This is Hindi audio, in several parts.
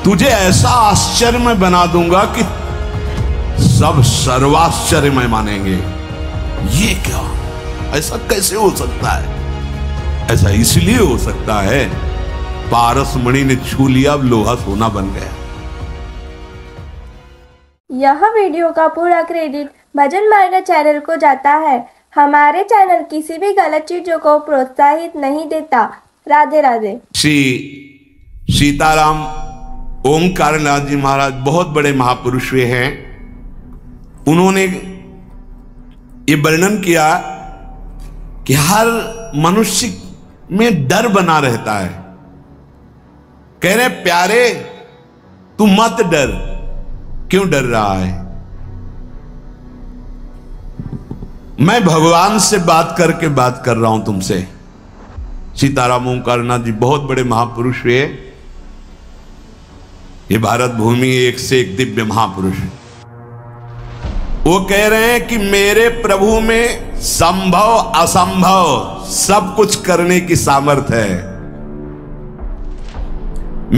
तुझे ऐसा आश्चर्यमय बना दूंगा कि सब सर्वाश्चर्यमय मानेंगे। ये क्या, ऐसा कैसे हो सकता है? ऐसा इसलिए हो सकता है, पारस मणि ने छू लिया, अब लोहा सोना बन गया। यह वीडियो का पूरा क्रेडिट भजन मार्ग चैनल को जाता है। हमारे चैनल किसी भी गलत चीजों को प्रोत्साहित नहीं देता। राधे राधे। श्री सीताराम ओंकारनाथ जी महाराज बहुत बड़े महापुरुष हुए हैं। उन्होंने ये वर्णन किया कि हर मनुष्य में डर बना रहता है। कह रहे प्यारे तू मत डर। क्यों डर रहा है? मैं भगवान से बात करके बात कर रहा हूं तुमसे। सीताराम ओंकारनाथ जी बहुत बड़े महापुरुष हुए। ये भारत भूमि एक से एक दिव्य महापुरुष। वो कह रहे हैं कि मेरे प्रभु में संभव असंभव सब कुछ करने की सामर्थ्य है।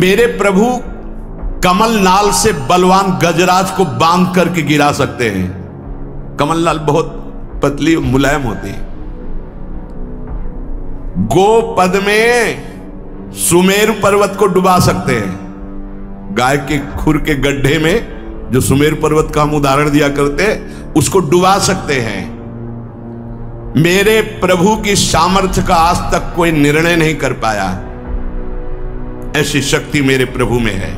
मेरे प्रभु कमल नाल से बलवान गजराज को बांध करके गिरा सकते हैं। कमल नाल बहुत पतली मुलायम होती है। गोपद में सुमेरु पर्वत को डुबा सकते हैं। गाय के खुर के गड्ढे में जो सुमेरु पर्वत का हम उदाहरण दिया करते, उसको डुबा सकते हैं। मेरे प्रभु की सामर्थ्य का आज तक कोई निर्णय नहीं कर पाया। ऐसी शक्ति मेरे प्रभु में है।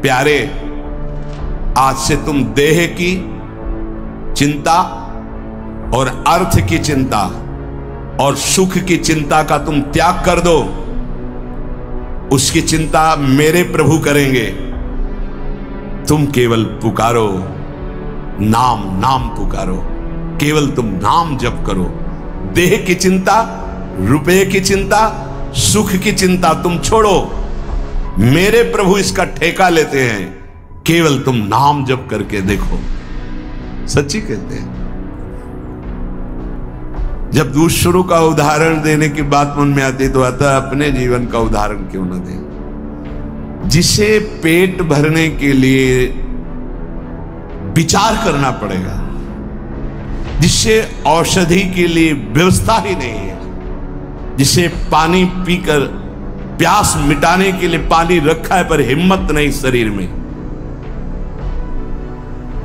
प्यारे, आज से तुम देह की चिंता और अर्थ की चिंता और सुख की चिंता का तुम त्याग कर दो। उसकी चिंता मेरे प्रभु करेंगे। तुम केवल पुकारो, नाम नाम पुकारो। केवल तुम नाम जप करो। देह की चिंता, रुपए की चिंता, सुख की चिंता तुम छोड़ो। मेरे प्रभु इसका ठेका लेते हैं। केवल तुम नाम जप करके देखो। सच्ची कहते हैं। जब दूसरों का उदाहरण देने की बात मन में आती तो आता अपने जीवन का उदाहरण क्यों न दें। जिसे पेट भरने के लिए विचार करना पड़ेगा, जिससे औषधि के लिए व्यवस्था ही नहीं है, जिसे पानी पीकर प्यास मिटाने के लिए पानी रखा है पर हिम्मत नहीं शरीर में।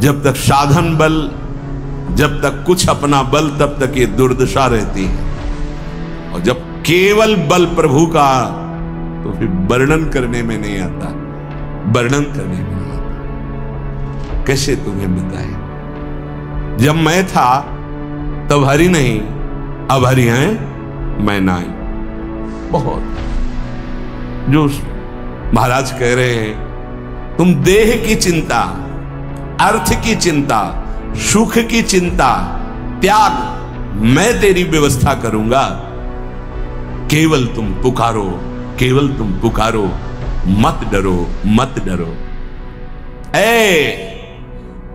जब तक साधन बल, जब तक कुछ अपना बल, तब तक ये दुर्दशा रहती है। और जब केवल बल प्रभु का, तो फिर वर्णन करने में नहीं आता। वर्णन करने में नहीं आता। कैसे तुम्हें बताएं? जब मैं था तब हरि नहीं, अब हरि हैं मैं नहीं। बहुत जो महाराज कह रहे हैं, तुम देह की चिंता, अर्थ की चिंता, सुख की चिंता त्याग, मैं तेरी व्यवस्था करूंगा। केवल तुम पुकारो, केवल तुम पुकारो। मत डरो, मत डरो।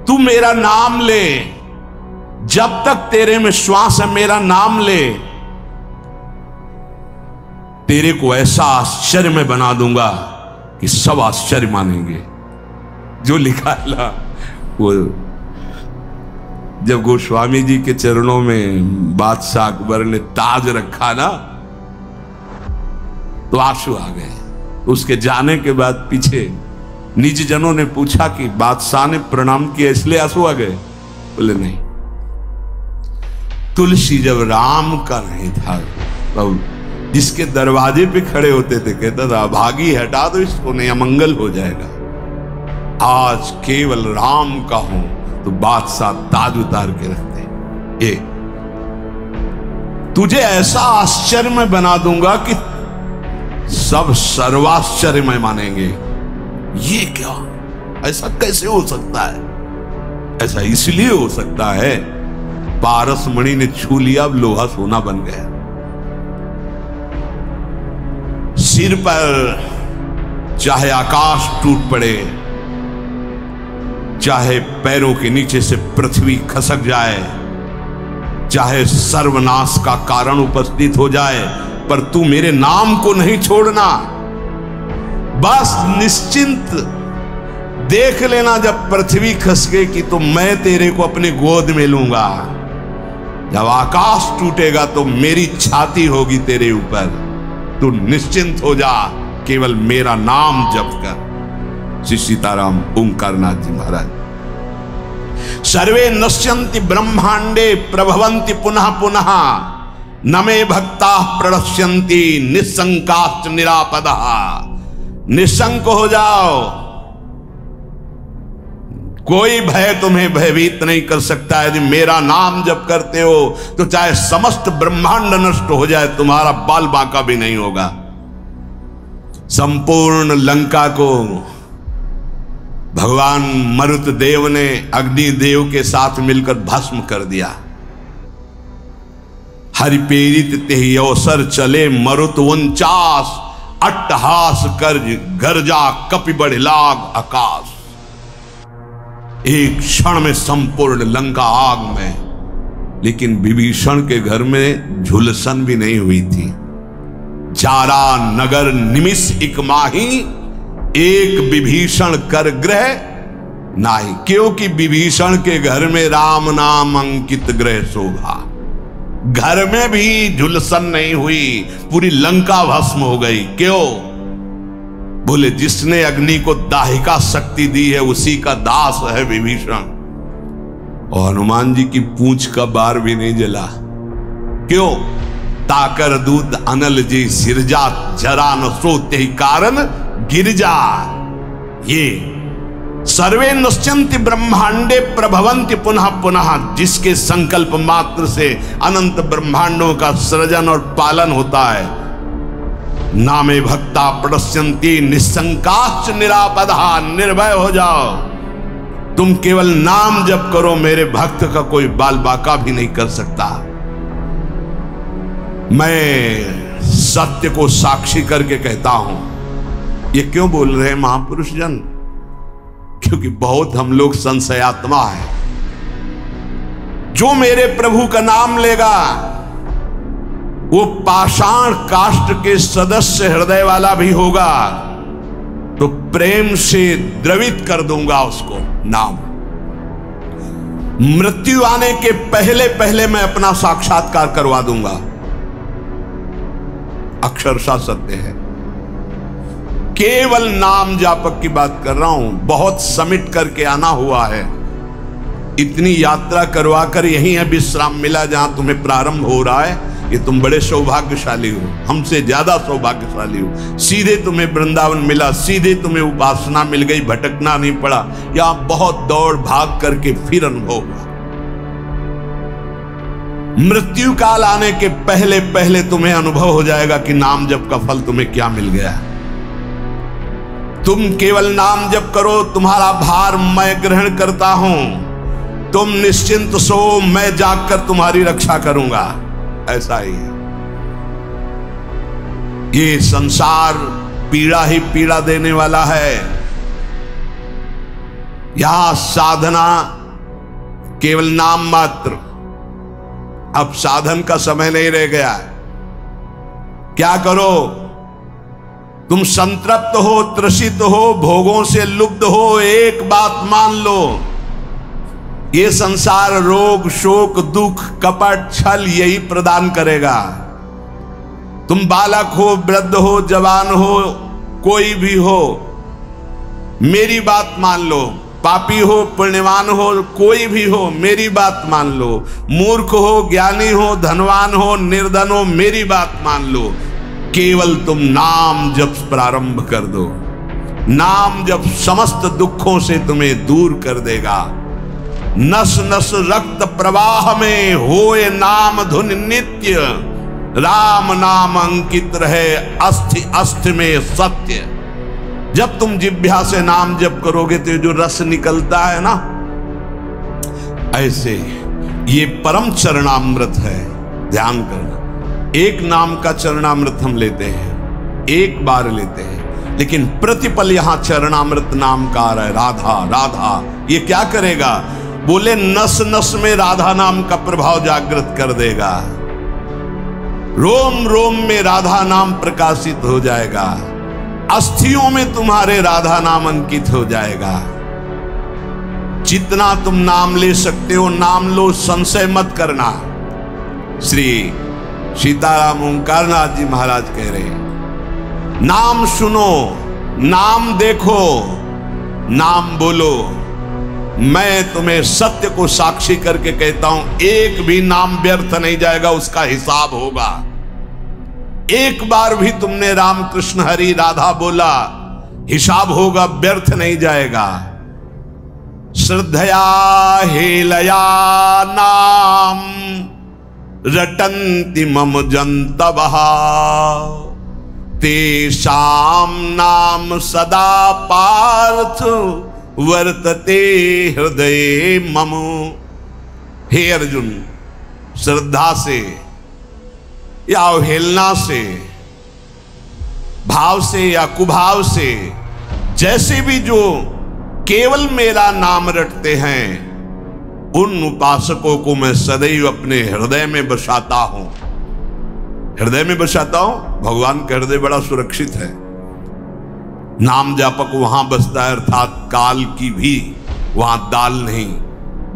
तू मेरा नाम ले। जब तक तेरे में श्वास है मेरा नाम ले। तेरे को ऐसा आश्चर्य में बना दूंगा कि सब आश्चर्य मानेंगे। जो लिखा है वो जब गोस्वामी जी के चरणों में बादशाह अकबर ने ताज रखा ना, तो आंसू आ गए। उसके जाने के बाद पीछे निज जनों ने पूछा कि बादशाह ने प्रणाम किया इसलिए आंसू आ गए? बोले नहीं, तुलसी जब राम का नहीं था तब जिसके दरवाजे पे खड़े होते थे कहता था भागी हटा दो इसको, नहीं अमंगल हो जाएगा। आज केवल राम का हूं तो बादशाह ताज उतार के रखते। ये तुझे ऐसा आश्चर्यमय बना दूंगा कि सब सर्वाश्चर्यमय मानेंगे। ये क्या, ऐसा कैसे हो सकता है? ऐसा इसलिए हो सकता है, पारस मणि ने छू लिया, अब लोहा सोना बन गया। सिर पर चाहे आकाश टूट पड़े, चाहे पैरों के नीचे से पृथ्वी खसक जाए, चाहे सर्वनाश का कारण उपस्थित हो जाए, पर तू मेरे नाम को नहीं छोड़ना। बस निश्चिंत देख लेना, जब पृथ्वी खसकेगी तो मैं तेरे को अपने गोद में लूंगा। जब आकाश टूटेगा तो मेरी छाती होगी तेरे ऊपर। तू निश्चिंत हो जा, केवल मेरा नाम जप कर। श्री सीताराम ओंकारनाथ जी महाराज। सर्वे नश्यन्ति ब्रह्मांडे प्रभवन्ति पुनः पुनः, न मे भक्ता प्रणश्यन्ति निस्संकाश्च निरापदः। निशंक हो जाओ, कोई भय तुम्हें भयभीत नहीं कर सकता। यदि मेरा नाम जप करते हो तो चाहे समस्त ब्रह्मांड नष्ट हो जाए, तुम्हारा बाल बांका भी नहीं होगा। संपूर्ण लंका को भगवान मरुत देव ने अग्निदेव के साथ मिलकर भस्म कर दिया। हरि प्रेरित तेहि अवसर चले मरुत 49, अट्टहास कर गर्जा कपि बढ़ लाग आकाश। एक क्षण में संपूर्ण लंका आग में। लेकिन विभीषण के घर में झुलसन भी नहीं हुई थी। चारा नगर निमिष इक माही, एक विभीषण कर ग्रह नाही। क्योंकि विभीषण के घर में राम नाम अंकित ग्रह शोभा। घर में भी झुलसन नहीं हुई, पूरी लंका भस्म हो गई। क्यों? बोले जिसने अग्नि को दाहिका शक्ति दी है उसी का दास है विभीषण। और हनुमान जी की पूंछ का बार भी नहीं जला। क्यों? ताकर दूत अनल जी सिरजा, जरा न सोते ही कारण गिरजा। ये सर्वे नश्यन्ति ब्रह्मांडे प्रभवन्ति पुनः पुनः, जिसके संकल्प मात्र से अनंत ब्रह्मांडों का सृजन और पालन होता है। नामे भक्ता प्रणश्यन्ति निस्संकाश्च निरापदः। निर्भय हो जाओ, तुम केवल नाम जप करो, मेरे भक्त का कोई बाल बाका भी नहीं कर सकता। मैं सत्य को साक्षी करके कहता हूं। ये क्यों बोल रहे हैं महापुरुष जन? क्योंकि बहुत हम लोग संशयात्मा है। जो मेरे प्रभु का नाम लेगा वो पाषाण काष्ठ के सदस्य हृदय वाला भी होगा, तो प्रेम से द्रवित कर दूंगा उसको नाम। मृत्यु आने के पहले पहले मैं अपना साक्षात्कार करवा दूंगा। अक्षरशः सत्य है। केवल नाम जापक की बात कर रहा हूं। बहुत समिट करके आना हुआ है। इतनी यात्रा करवा कर यहीं है विश्राम मिला जहां तुम्हें प्रारंभ हो रहा है। ये तुम बड़े सौभाग्यशाली हो, हमसे ज्यादा सौभाग्यशाली हो। सीधे तुम्हें वृंदावन मिला, सीधे तुम्हें उपासना मिल गई, भटकना नहीं पड़ा। यहां बहुत दौड़ भाग करके फिर अनुभव हुआ। मृत्यु काल आने के पहले पहले तुम्हें अनुभव हो जाएगा कि नाम जप का फल तुम्हें क्या मिल गया। तुम केवल नाम जप करो, तुम्हारा भार मैं ग्रहण करता हूं। तुम निश्चिंत सो, मैं जागकर तुम्हारी रक्षा करूंगा। ऐसा ही है। ये संसार पीड़ा ही पीड़ा देने वाला है। यहां साधना केवल नाम मात्र। अब साधन का समय नहीं रह गया। क्या करो? तुम संतृप्त हो, त्रसित हो, भोगों से लुब्ध हो, एक बात मान लो, ये संसार रोग शोक दुख कपट छल यही प्रदान करेगा। तुम बालक हो, वृद्ध हो, जवान हो, कोई भी हो, मेरी बात मान लो। पापी हो, पुण्यवान हो, कोई भी हो, मेरी बात मान लो। मूर्ख हो, ज्ञानी हो, धनवान हो, निर्धन हो, मेरी बात मान लो। केवल तुम नाम जप प्रारंभ कर दो। नाम जप समस्त दुखों से तुम्हें दूर कर देगा। नस नस रक्त प्रवाह में होए नाम धुन नित्य, राम नाम अंकित रहे अस्थि अस्थि में सत्य। जब तुम जिह्वा से नाम जप करोगे तो जो रस निकलता है ना, ऐसे ये परम चरणामृत है। ध्यान करना, एक नाम का चरणामृत हम लेते हैं, एक बार लेते हैं, लेकिन प्रतिपल यहां चरणामृत नाम का आ रहा है। राधा राधा, ये क्या करेगा? बोले नस नस में राधा नाम का प्रभाव जागृत कर देगा। रोम रोम में राधा नाम प्रकाशित हो जाएगा। अस्थियों में तुम्हारे राधा नाम अंकित हो जाएगा। जितना तुम नाम ले सकते हो नाम लो, संशय मत करना। श्री सीताराम ओंकारनाथ जी महाराज कह रहे हैं, नाम सुनो, नाम देखो, नाम बोलो। मैं तुम्हें सत्य को साक्षी करके कहता हूं, एक भी नाम व्यर्थ नहीं जाएगा, उसका हिसाब होगा। एक बार भी तुमने राम कृष्ण हरि राधा बोला, हिसाब होगा, व्यर्थ नहीं जाएगा। श्रद्धया हेलया नाम रटन्ति मम जन्तवः तेषां नाम सदा पार्थ वर्तते हृदये मम। हे अर्जुन, श्रद्धा से या अवहेलना से, भाव से या कुभाव से, जैसे भी जो केवल मेरा नाम रटते हैं, उन उपासकों को मैं सदैव अपने हृदय में बसाता हूं। हृदय में बसाता हूं। भगवान का हृदय बड़ा सुरक्षित है। नाम जापक वहां बसता है, अर्थात काल की भी वहां दाल नहीं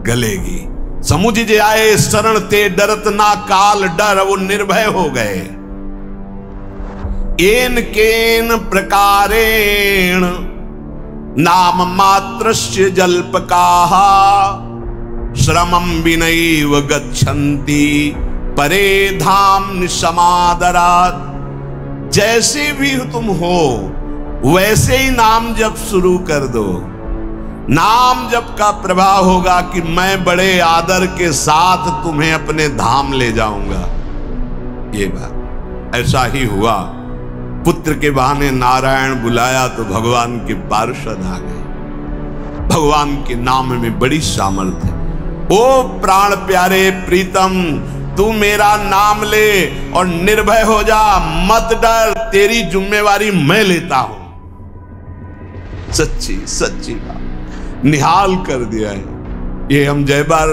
गलेगी। समुझ जे आए शरण ते डरत ना काल डर, वो निर्भय हो गए। एन केन प्रकारेण नाम मात्रस्य जल्पकाः श्रमं विनैव गच्छन्ति परे धाम निसमादरात्। जैसे भी तुम हो वैसे ही नाम जप शुरू कर दो। नाम जप का प्रभाव होगा कि मैं बड़े आदर के साथ तुम्हें अपने धाम ले जाऊंगा। ये बात ऐसा ही हुआ। पुत्र के बहाने नारायण बुलाया तो भगवान के पार्षद आ गए। भगवान के नाम में बड़ी सामर्थ्य है। ओ प्राण प्यारे प्रीतम, तू मेरा नाम ले और निर्भय हो जा, मत डर, तेरी जिम्मेवारी मैं लेता हूं। सच्ची सच्ची बात निहाल कर दिया है। ये हम जय बार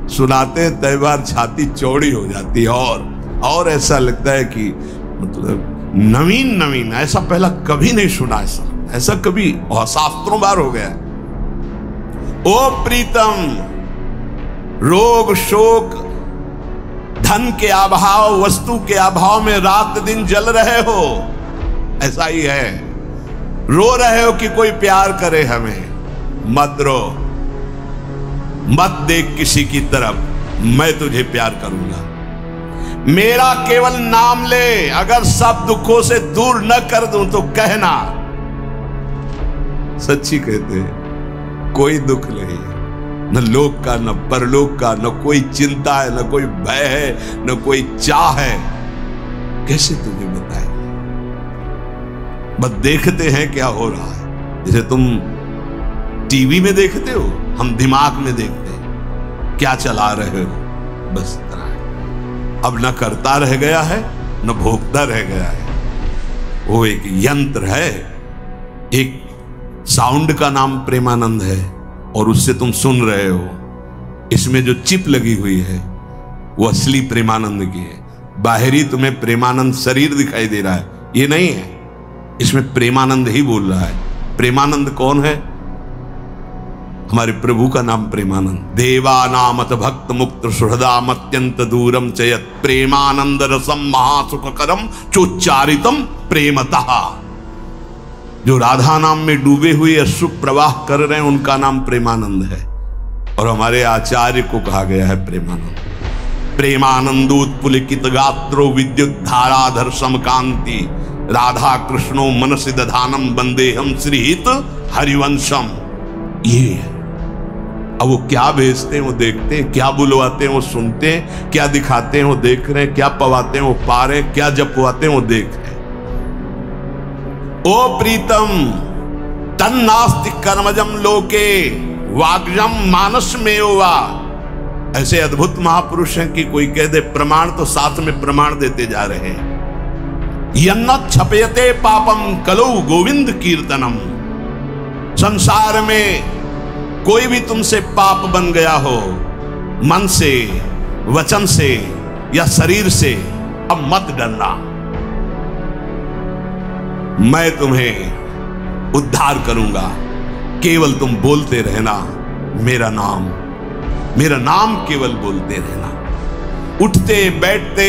सुनाते हैं तय बार छाती चौड़ी हो जाती है और ऐसा लगता है कि मतलब नवीन ऐसा पहला कभी नहीं सुना। ऐसा कभी शास्त्रों बार हो गया। ओ प्रीतम, रोग शोक धन के अभाव वस्तु के अभाव में रात दिन जल रहे हो, ऐसा ही है। रो रहे हो कि कोई प्यार करे हमें, मत रो, मत देख किसी की तरफ, मैं तुझे प्यार करूंगा। मेरा केवल नाम ले, अगर सब दुखों से दूर न कर दूं तो कहना। सच्ची कहते हैं, कोई दुख नहीं, न लोक का न परलोक का, न कोई चिंता है, न कोई भय है, न कोई चाह है। कैसे तुझे बताए? बस देखते हैं क्या हो रहा है। जैसे तुम टीवी में देखते हो, हम दिमाग में देखते हैं क्या चला रहे हो, बस इतना है। अब न करता रह गया है न भोगता रह गया है। वो एक यंत्र है, एक साउंड का नाम प्रेमानंद है और उससे तुम सुन रहे हो। इसमें जो चिप लगी हुई है वो असली प्रेमानंद की है। बाहरी तुम्हें प्रेमानंद शरीर दिखाई दे रहा है, ये नहीं है। इसमें प्रेमानंद ही बोल रहा है। प्रेमानंद कौन है? हमारे प्रभु का नाम प्रेमानंद। देवा नामत भक्त मुक्त सुहृदाम अत्यंत दूरम चयत प्रेमानंद रसम महासुखकरम चोच्चारितम प्रेमतः। जो राधा नाम में डूबे हुए अश्रु प्रवाह कर रहे हैं उनका नाम प्रेमानंद है। और हमारे आचार्य को कहा गया है प्रेमानंद। प्रेमानंदोत्पुलिकित गात्रो विद्युत धाराधर समकांति राधा कृष्णो मनसि दधानम वंदेहम श्रीहित हरिवंशम। ये है। अब वो क्या भेजते हैं वो देखते हैं, क्या बुलवाते हैं वो सुनते हैं, क्या दिखाते हैं वो देख रहे हैं, क्या पवाते हैं वो पा रहे हैं, क्या जपवाते हैं वो देख रहे हैं। ओ प्रीतम, तन्नास्ति कर्मजम लोके वाग्जम मानस में वा। ऐसे अद्भुत महापुरुष हैं कि कोई कह दे प्रमाण तो साथ में प्रमाण देते जा रहे हैं। यन्न छपयते पापम कलो गोविंद कीर्तनम। संसार में कोई भी तुमसे पाप बन गया हो, मन से, वचन से या शरीर से, अब मत डरना। मैं तुम्हें उद्धार करूंगा। केवल तुम बोलते रहना मेरा नाम केवल बोलते रहना। उठते बैठते,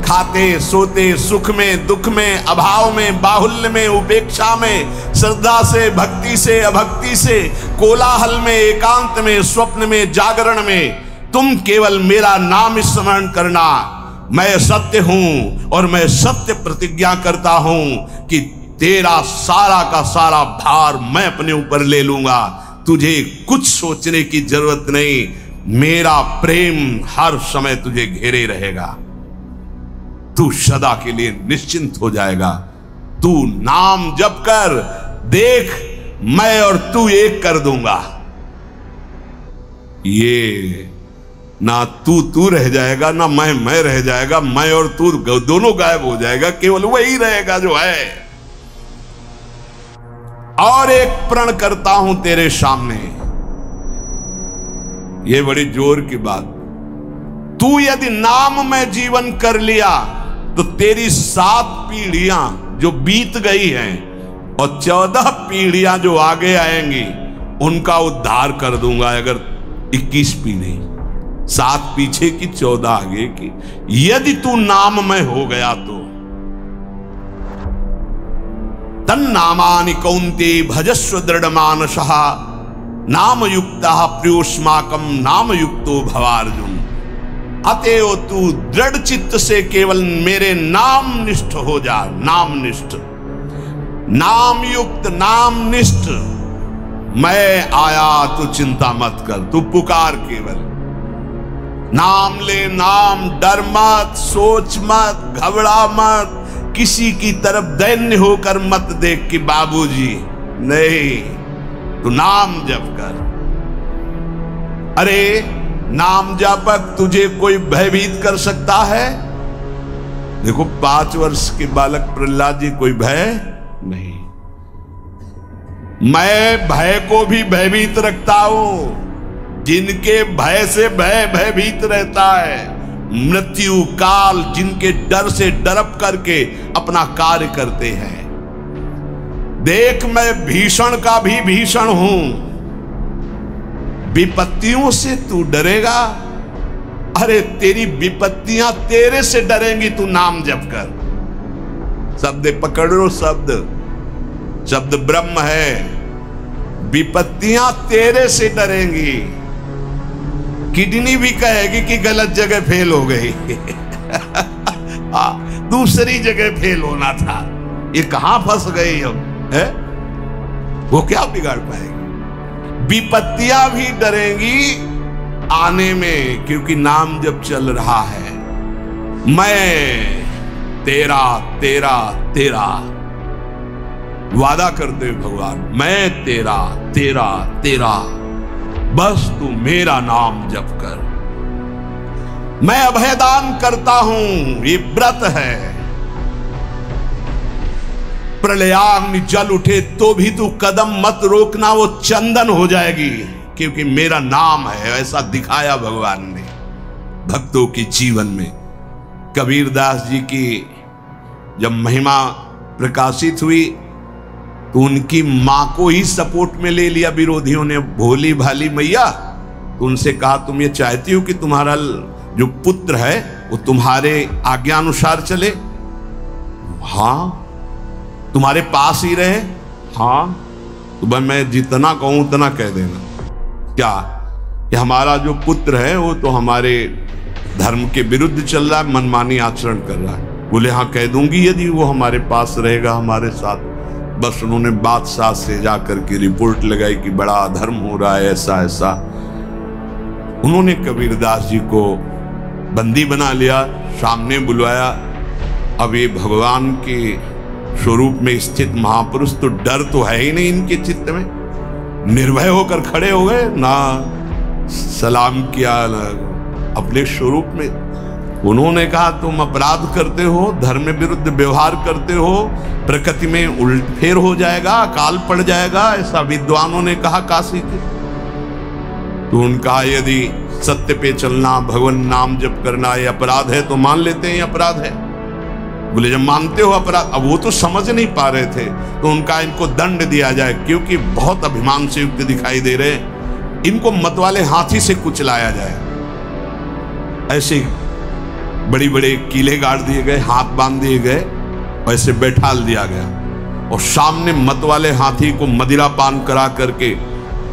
खाते सोते, सुख में दुख में, अभाव में बाहुल्य में, उपेक्षा में, श्रद्धा से भक्ति से अभक्ति से, कोलाहल में एकांत में, स्वप्न में जागरण में, तुम केवल मेरा नाम स्मरण करना। मैं सत्य हूं और मैं सत्य प्रतिज्ञा करता हूं कि तेरा सारा का सारा भार मैं अपने ऊपर ले लूंगा। तुझे कुछ सोचने की जरूरत नहीं, मेरा प्रेम हर समय तुझे घेरे रहेगा। तू सदा के लिए निश्चिंत हो जाएगा। तू नाम जप कर देख, मैं और तू एक कर दूंगा। ये ना तू रह जाएगा, ना मैं रह जाएगा। मैं और तू दोनों गायब हो जाएगा, केवल वही रहेगा जो है। और एक प्रण करता हूं तेरे सामने, ये बड़ी जोर की बात। तू यदि नाम में जीवन कर लिया तो तेरी 7 पीढ़ियां जो बीत गई हैं और 14 पीढ़ियां जो आगे आएंगी उनका उद्धार कर दूंगा। अगर 21 पीढ़ी, 7 पीछे की 14 आगे की, यदि तू नाम में हो गया तो। तन्नामानि कौन्ते भजस्व दृढ़मानसः नामयुक्तः प्रियोस्माकं नामयुक्तो भवार्जुन। अतएव तू दृढ़ चित्त से केवल मेरे नाम निष्ठ हो जा। नाम निष्ठ, नाम युक्त, नाम निष्ठ। मैं आया, तू चिंता मत कर, तू पुकार केवल। नाम ले नाम, डर मत, सोच मत, घबरा मत, किसी की तरफ दैन्य होकर मत देख कि बाबूजी, नहीं, तू नाम जप कर। अरे नाम जापक तुझे कोई भयभीत कर सकता है? देखो 5 वर्ष के बालक प्रहलाद जी, कोई भय नहीं। मैं भय को भी भयभीत रखता हूं। जिनके भय से भयभीत रहता है, मृत्यु काल जिनके डर से डरप करके अपना कार्य करते हैं। देख, मैं भीषण का भी भीषण हूं। विपत्तियों से तू डरेगा? अरे तेरी विपत्तियां तेरे से डरेंगी, तू नाम जप कर। शब्द पकड़ लो, शब्द ब्रह्म है। विपत्तियां तेरे से डरेंगी। किडनी भी कहेगी कि गलत जगह फेल हो गई दूसरी जगह फेल होना था, ये कहां फंस गई हम, है? वो क्या बिगाड़ पाएगी? विपत्तियां भी डरेंगी आने में, क्योंकि नाम जब चल रहा है। मैं तेरा तेरा तेरा वादा करते भगवान, मैं तेरा तेरा तेरा, बस तू मेरा नाम जप कर। मैं अभयदान करता हूं, ये व्रत है। प्रलयाग्नि जल उठे तो भी तू कदम मत रोकना, वो चंदन हो जाएगी, क्योंकि मेरा नाम है। ऐसा दिखाया भगवान ने भक्तों के जीवन में। कबीरदास जी की जब महिमा प्रकाशित हुई तो उनकी मां को ही सपोर्ट में ले लिया विरोधियों ने। भोली भाली मैया, तो उनसे कहा तुम ये चाहती हो कि तुम्हारा जो पुत्र है वो तुम्हारे आज्ञानुसार चले? हाँ। तुम्हारे पास ही रहे? हाँ। तो भाई मैं जितना कहूं उतना कह देना। क्या कि हमारा जो पुत्र है वो तो हमारे धर्म के विरुद्ध चल रहा है, मनमानी आचरण कर रहा है। बोले हाँ कह दूंगी, यदि वो हमारे पास रहेगा हमारे साथ। बस उन्होंने बादशाह से जाकर के रिपोर्ट लगाई कि बड़ा अधर्म हो रहा है, ऐसा ऐसा। उन्होंने कबीरदास जी को बंदी बना लिया, सामने बुलवाया। अब ये भगवान के स्वरूप में स्थित महापुरुष, तो डर तो है ही नहीं इनके चित्त में। निर्भय होकर खड़े हो गए, ना सलाम किया ना अपने स्वरूप में। उन्होंने कहा तुम अपराध करते हो, धर्म विरुद्ध व्यवहार करते हो, प्रकृति में उलटफेर हो जाएगा, अकाल पड़ जाएगा, ऐसा विद्वानों ने कहा काशी के। तो उनका यदि सत्य पे चलना, भगवान नाम जप करना ये अपराध है तो मान लेते हैं ये अपराध है। बोले जब मानते हो अपराध, अब वो तो समझ नहीं पा रहे थे, तो उनका इनको दंड दिया जाए, क्योंकि बहुत अभिमान से युक्त दिखाई दे रहे, इनको मतवाले हाथी से कुचलाया जाए। ऐसे बड़ी बड़े कीले गाड़ दिए गए, हाथ बांध दिए गए, वैसे बैठाल दिया गया, और सामने मतवाले हाथी को मदिरा पान करा करके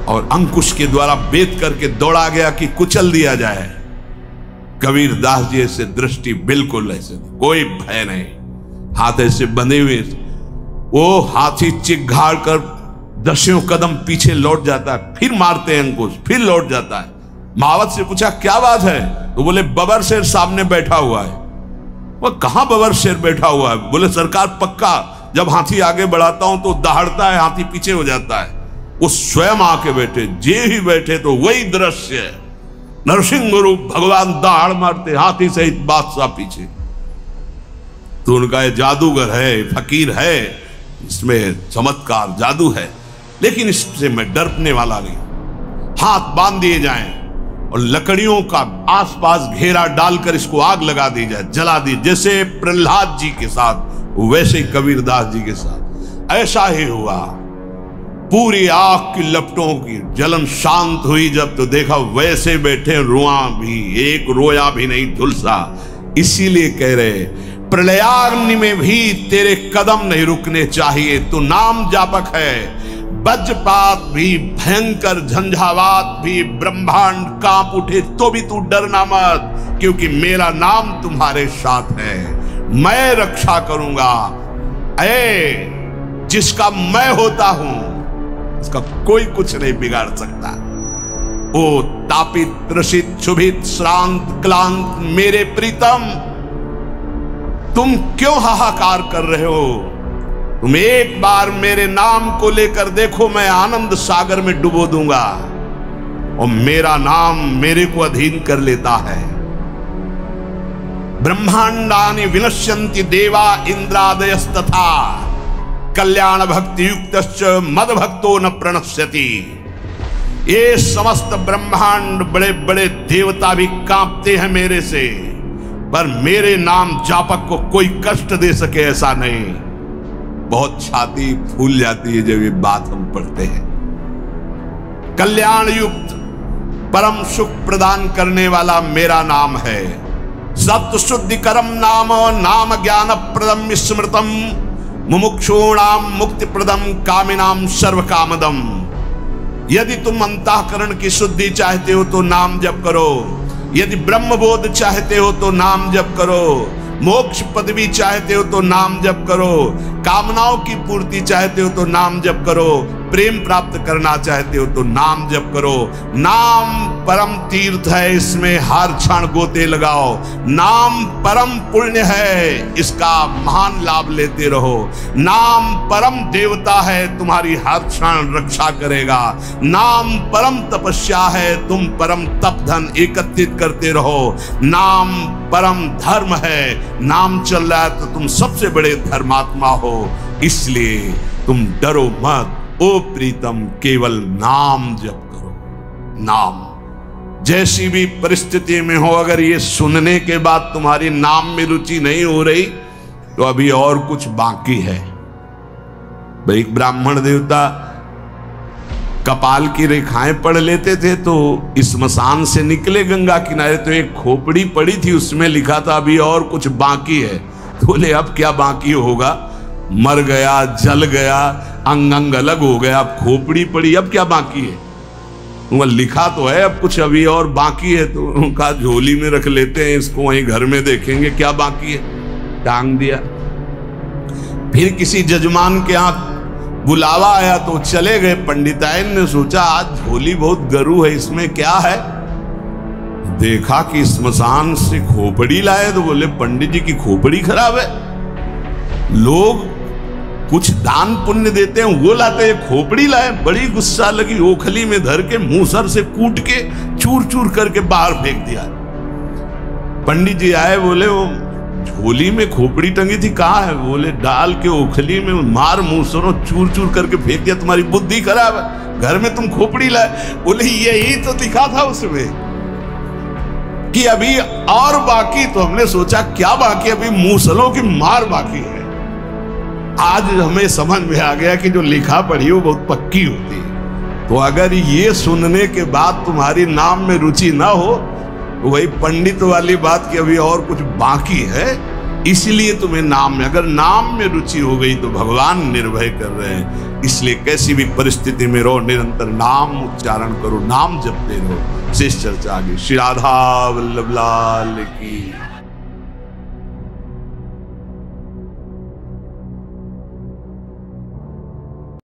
और अंकुश के द्वारा बेत करके दौड़ा गया कि कुचल दिया जाए। कबीर दास जी ऐसे दृष्टि बिल्कुल ऐसे, कोई भय नहीं, हाथ ऐसे बंधे हुए, वो हाथी चिघाड़ कर 10 कदम पीछे लौट जाता है, फिर मारते हैं अंकुश, फिर लौट जाता है। महावत से पूछा क्या बात है, तो बोले बबर शेर सामने बैठा हुआ है। वो कहां बबर शेर बैठा हुआ है? बोले सरकार पक्का जब हाथी आगे बढ़ाता हूं तो दहाड़ता है, हाथी पीछे हो जाता है। वो स्वयं आके बैठे, जे ही बैठे तो वही दृश्य है, नरसिंह रूप भगवान दहाड़ मारते, हाथी सहित बादशाह पीछे। तो उनका ये जादूगर है, फकीर है, इसमें चमत्कार जादू है, लेकिन इससे मैं डरने वाला नहीं। हाथ बांध दिए जाएं और लकड़ियों का आसपास घेरा डालकर इसको आग लगा दी जाए, जला दी, जैसे प्रहलाद जी के साथ वैसे ही कबीरदास जी के साथ ऐसा ही हुआ। पूरी आग की लपटों की जलन शांत हुई जब, तो देखा वैसे बैठे, रुआ भी एक रोया भी नहीं झुलसा। इसीलिए कह रहे प्रलयाग्नि में भी तेरे कदम नहीं रुकने चाहिए, तू नाम जापक है। वज्रपात भी, भयंकर झंझावात भी, ब्रह्मांड कांप उठे तो भी तू डरना मत, क्योंकि मेरा नाम तुम्हारे साथ है, मैं रक्षा करूंगा। जिसका मैं होता हूं उसका कोई कुछ नहीं बिगाड़ सकता। ओ तापित, त्रसित, क्षुभित, श्रांत, क्लांत मेरे प्रीतम, तुम क्यों हाहाकार कर रहे हो? तुम एक बार मेरे नाम को लेकर देखो, मैं आनंद सागर में डुबो दूंगा, और मेरा नाम मेरे को अधीन कर लेता है। ब्रह्मांडानि विनश्यन्ति देवा इंद्रादयस्तथा, कल्याण भक्ति युक्तश्च मद भक्तो न प्रणश्यति। ये समस्त ब्रह्मांड, बड़े बड़े देवता भी कांपते हैं मेरे से, पर मेरे नाम जापक को कोई कष्ट दे सके ऐसा नहीं। बहुत छाती फूल जाती है जब ये बात हम पढ़ते हैं। कल्याण युक्त परम सुख प्रदान करने वाला मेरा नाम है। सत्य शुद्धिकरम नाम, नाम ज्ञान प्रदम स्मृतम, मुमुक्षूणाम मुक्ति प्रदम, कामिनाम सर्व कामदम। यदि तुम अंतःकरण की शुद्धि चाहते हो तो नाम जप करो, यदि ब्रह्मबोध चाहते हो तो नाम जप करो, मोक्ष पदवी चाहते हो तो नाम जप करो, कामनाओं की पूर्ति चाहते हो तो नाम जप करो, प्रेम प्राप्त करना चाहते हो तो नाम जप करो। नाम परम तीर्थ है, इसमें हर क्षण गोते लगाओ। नाम परम पुण्य है, इसका महान लाभ लेते रहो। नाम परम देवता है, तुम्हारी हर क्षण रक्षा करेगा। नाम परम तपस्या है, तुम परम तप धन एकत्रित करते रहो। नाम परम धर्म है, नाम चल रहा है तो तुम सबसे बड़े धर्मात्मा हो, इसलिए तुम डरो मत। ओ प्रीतम, केवल नाम जप करो। नाम जैसी भी परिस्थिति में हो, अगर ये सुनने के बाद तुम्हारी नाम में रुचि नहीं हो रही तो अभी और कुछ बाकी है। एक ब्राह्मण देवता कपाल की रेखाएं पढ़ लेते थे, तो स्मशान से निकले गंगा किनारे तो एक खोपड़ी पड़ी थी, उसमें लिखा था अभी और कुछ बाकी है। तो बोले अब क्या बाकी होगा, मर गया, जल गया, अंग अंग अलग हो गया, अब खोपड़ी पड़ी, अब क्या बाकी है? वो लिखा तो है अब कुछ अभी और बाकी है, तो उनका झोली में रख लेते हैं, इसको वहीं घर में देखेंगे क्या बाकी है, टांग दिया। फिर किसी जजमान के यहाँ बुलावा आया तो चले गए। पंडिताइन ने सोचा आज झोली बहुत गरू है, इसमें क्या है? देखा कि स्मशान से खोपड़ी लाए, तो बोले पंडित जी की खोपड़ी खराब है। लोग कुछ दान पुण्य देते हैं, वो लाते हैं, खोपड़ी लाए। बड़ी गुस्सा लगी, ओखली में धर के मूसर से कूट के चूर चूर करके बाहर फेंक दिया। पंडित जी आए, बोले वो झोली में खोपड़ी टंगी थी, कहाँ है? बोले डाल के ओखली में मार मूसरों चूर चूर करके फेंक दिया, तुम्हारी बुद्धि खराब है, घर में तुम खोपड़ी लाए। बोले यही तो लिखा था उसमें। कि अभी और बाकी, तो हमने सोचा क्या बाकी, अभी मूसलों की मार बाकी है। आज हमें समझ में आ गया कि जो लिखा पढ़ी वो बहुत पक्की होती है। तो अगर ये सुनने के बाद तुम्हारी नाम में रुचि ना हो, तो वही पंडित वाली बात कि अभी और कुछ बाकी है, इसलिए तुम्हें नाम में, अगर नाम में रुचि हो गई तो भगवान निर्भय कर रहे हैं। इसलिए कैसी भी परिस्थिति में रहो, निरंतर नाम उच्चारण करो, नाम जपते रहो। शेष चर्चा आगे। श्री राधा वल्लभ लाल की।